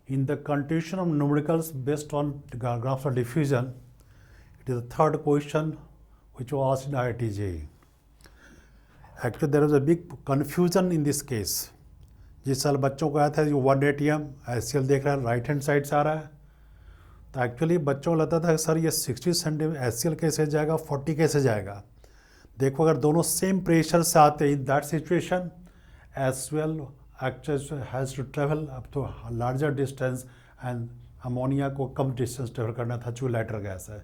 In the continuation of numericals based on graphs of diffusion, it is the third question which was asked in IIT JEE. Actually, there was a big confusion in this case. जिस साल बच्चों को आया था जो 1 ATM HCl देख रहा है राइट हैंड साइड से आ रहा है, तो एक्चुअली बच्चों को लगता था कि सर ये 60 सेंटीमीटर HCl कैसे जाएगा, 40 कैसे जाएगा. देखो अगर दोनों सेम प्रेशर से आते in that situation HCl actually has to travel up to a larger distance and ammonia को कम डिस्टेंस ट्रेवल करना था चूँकि लाइटर गैस है.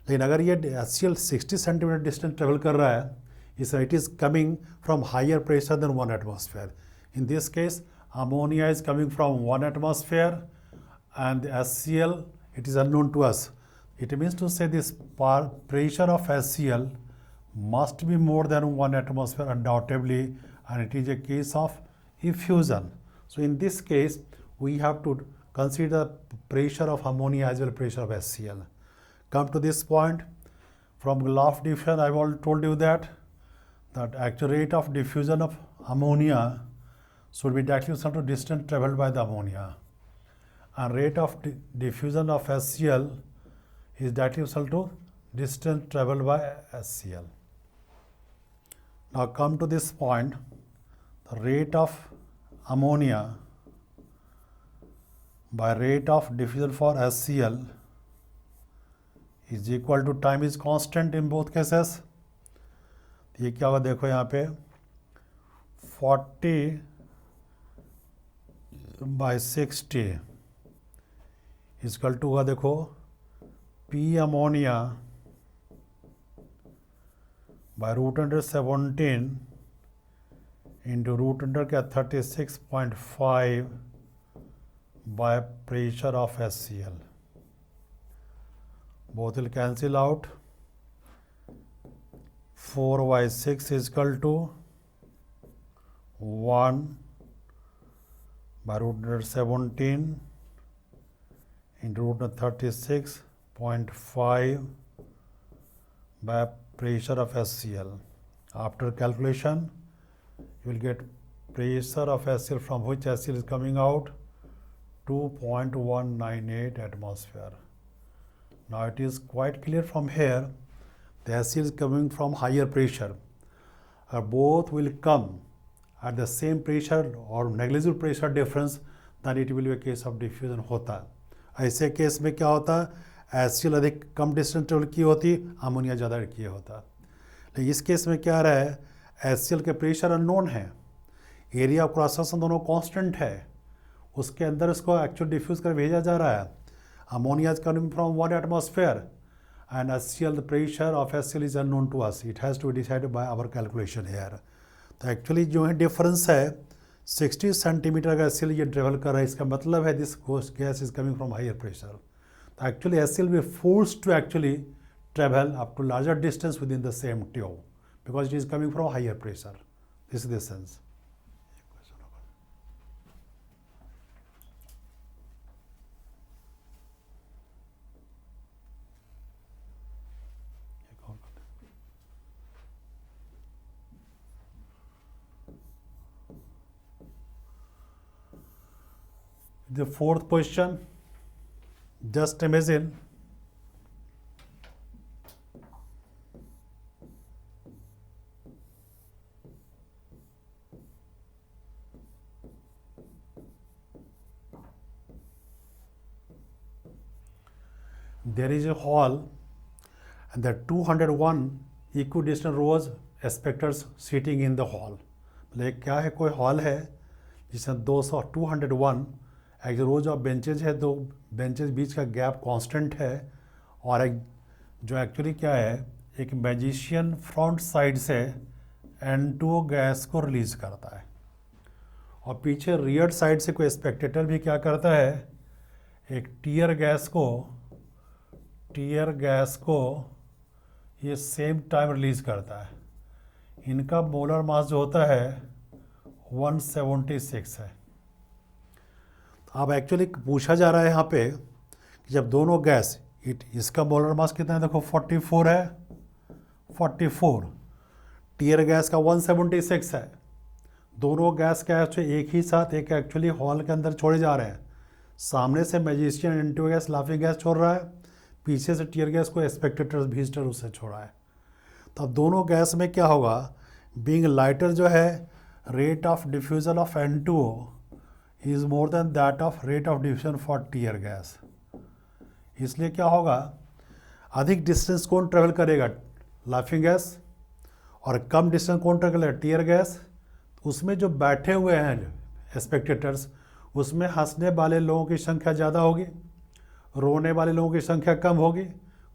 लेकिन अगर ये HCl 60 सेंटीमीटर डिस्टेंस ट्रेवल कर रहा है, it is coming from higher pressure then 1 atmosphere. In this case, ammonia is coming from 1 atmosphere and HCl, it is unknown to us. It means to say this pressure of HCl must be more than 1 atmosphere undoubtedly, and it is a case of effusion. So in this case, we have to consider pressure of ammonia as well as pressure of HCl. Come to this point, from law of diffusion, I've already told you that actual rate of diffusion of ammonia should be directly equal to distance traveled by the ammonia, and rate of diffusion of HCl is directly equal to distance traveled by HCl. Now come to this point, the rate of ammonia by rate of diffusion for HCl is equal to time is constant in both cases. ये क्या होगा देखो यहाँ पे 40 by 60 equal to होगा देखो P ammonia by root under 17 into root under क्या 36.5 by pressure of HCl. Both will cancel out. 4 by 6 is equal to 1 by root under 17 into root under 36.5 by pressure of HCl. After calculation, you will get pressure of HCl from which HCl is coming out 2.198 atmosphere. Now it is quite clear from here the HCl is coming from higher pressure. Both will come at the same pressure or negligible pressure difference, then it will be a case of diffusion होता है. ऐसे case में क्या होता है, HCl अधिक कम distance travel की होती, अमोनिया ज़्यादा किया होता. लेकिन इस केस में क्या रहा है, HCl के प्रेशर अननोन है, एरिया ऑफ क्रॉस सेक्शन दोनों कांस्टेंट है, उसके अंदर इसको एक्चुअल डिफ्यूज कर भेजा जा रहा है. Ammonia is coming from 1 atmosphere and HCl, the pressure of HCl is unknown to us. It has to be decided by our calculation here. तो एक्चुअली जो है डिफरेंस है 60 सेंटीमीटर का HCl ये ट्रेवल कर रहा है, इसका मतलब है this gas is coming from higher pressure. तो actually HCl will be forced to actually travel up to larger distance within the same tube because it is coming from higher pressure. This is the sense. The fourth question, just imagine there is a hall and there are 201 equidistant rows spectators sitting in the hall. मतलब क्या है, कोई hall है जिसमें 201 एक रोज of benches है, दो benches बीच का गैप कांस्टेंट है, और एक जो एक्चुअली क्या है, एक मैजिशियन फ्रंट साइड से N2O गैस को रिलीज करता है और पीछे रियर साइड से कोई स्पेक्टेटर भी क्या करता है, एक टीयर गैस को ये सेम टाइम रिलीज करता है. इनका मोलर मास जो होता है 176 है. अब एक्चुअली पूछा जा रहा है यहाँ पे कि जब दोनों गैस इसका मोलर मास कितना है, देखो 44 है, 44 टीयर गैस का 176 है. दोनों गैस क्या है एक ही साथ एक एक्चुअली हॉल के अंदर छोड़े जा रहे हैं, सामने से magician N2 gas laughing gas छोड़ रहा है, पीछे से टीयर गैस को स्पेक्टेटर विजिटर उससे छोड़ा है। तो अब दोनों गैस में क्या होगा, बीइंग लाइटर जो है rate of diffusion of N2O is more than that of rate of diffusion for tear gas. इसलिए क्या होगा, अधिक डिस्टेंस कौन ट्रेवल करेगा, लाफिंग गैस, और कम डिस्टेंस कौन ट्रेवल करेगा, टीयर गैस। उसमें जो बैठे हुए हैं स्पेक्टेटर्स, उसमें हंसने वाले लोगों की संख्या ज़्यादा होगी, रोने वाले लोगों की संख्या कम होगी।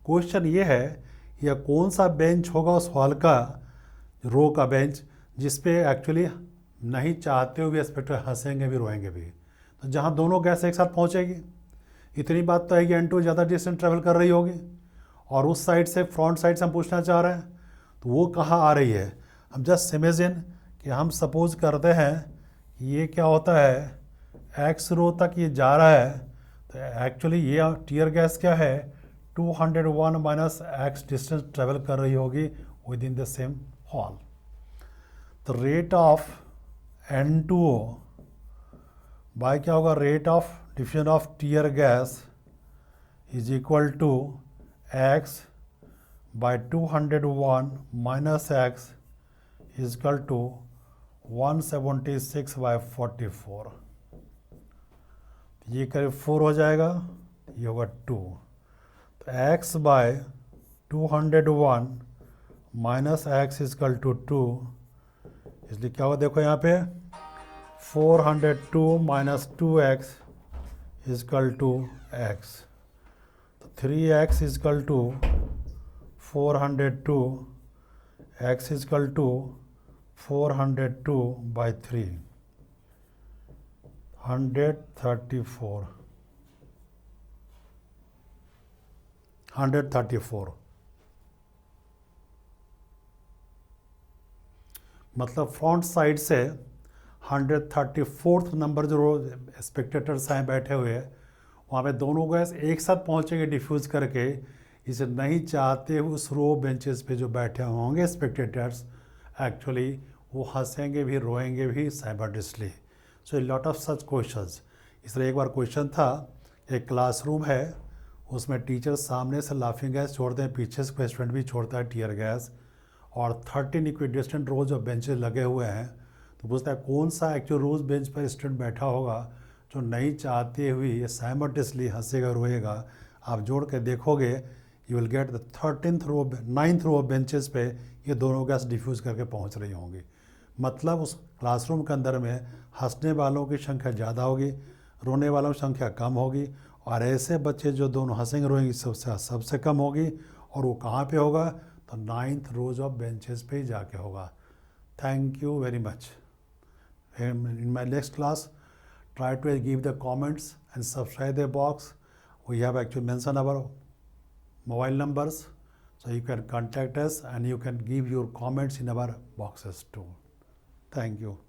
क्वेश्चन ये है यह कौन सा बेंच होगा उस हॉल का, रो का बेंच, जिस पे एक्चुअली नहीं चाहते हुए भी स्पेक्टेटर हंसेंगे भी रोएंगे भी। तो जहाँ दोनों गैस एक साथ पहुँचेगी, इतनी बात तो है कि N2 ज़्यादा डिस्टेंस ट्रेवल कर रही होगी, और उस साइड से फ्रंट साइड से हम पूछना चाह रहे हैं तो वो कहाँ आ रही है। हम जस्ट इमेजिन कि हम सपोज करते हैं कि ये क्या होता है, एक्स रो तक ये जा रहा है, तो एक्चुअली ये टीयर गैस क्या है 201 माइनस एक्स डिस्टेंस ट्रेवल कर रही होगी within the same hall. तो रेट ऑफ N2O बाय क्या होगा, rate of diffusion of tear gas is equal to x by 201 minus x is equal to 176 by 44। ये करीब 4 हो जाएगा, ये होगा 2। तो x by 201 minus x is equal to 2, इसलिए क्या होगा देखो यहाँ पे 402 minus 2x is equal to x। तो 3x is equal to 402, x is equal to 402 by 3, 134। मतलब फ्रंट साइड से 134th नंबर जो रो स्पेक्टेटर्स हैं बैठे हुए, वहाँ पे दोनों गैस एक साथ पहुँचेंगे डिफ्यूज़ करके। इसे नहीं चाहते उस रो बेंचेस पे जो बैठे होंगे स्पेक्टेटर्स, एक्चुअली वो हंसेंगे भी रोएंगे भी simultaneously. So lot of such questions. इसलिए एक बार क्वेश्चन था, एक क्लासरूम है, उसमें टीचर सामने से लाफिंग गैस छोड़ते हैं, पीछे से स्टूडेंट भी छोड़ता है टीयर गैस, और 13 इक्विडिस्टेंट रोज ऑफ बेंचेस लगे हुए हैं। तो पूछता है कौन सा एक्चुअल रोज बेंच पर स्टूडेंट बैठा होगा जो नहीं चाहते हुए ये साइमल्टेनियसली हंसेगा रोएगा। आप जोड़ के देखोगे, you will get the 9th row of benches पे ये दोनों गैस डिफ्यूज़ करके पहुंच रही होंगी। मतलब उस क्लासरूम के अंदर में हंसने वालों की संख्या ज़्यादा होगी, रोने वालों की संख्या कम होगी, और ऐसे बच्चे जो दोनों हंसेंगे रोएंगे सबसे कम होगी। और वो कहाँ पे होगा, तो 9th रोज ऑफ बेंचेस पे ही जाके होगा। Thank you very much. In my next class, try to give the comments and subscribe the box. We have actually mentioned our mobile numbers, so you can contact us and you can give your comments in our boxes too. Thank you.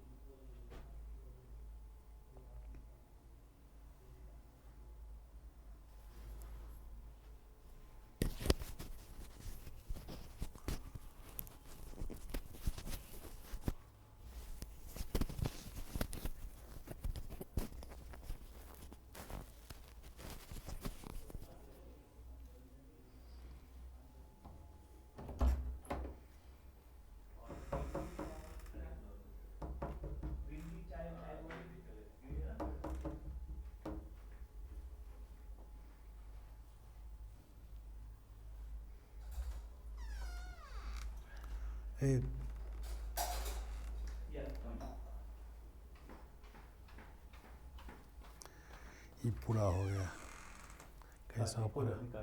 Hey. ये पूरा हो गया, कैसा पूरा?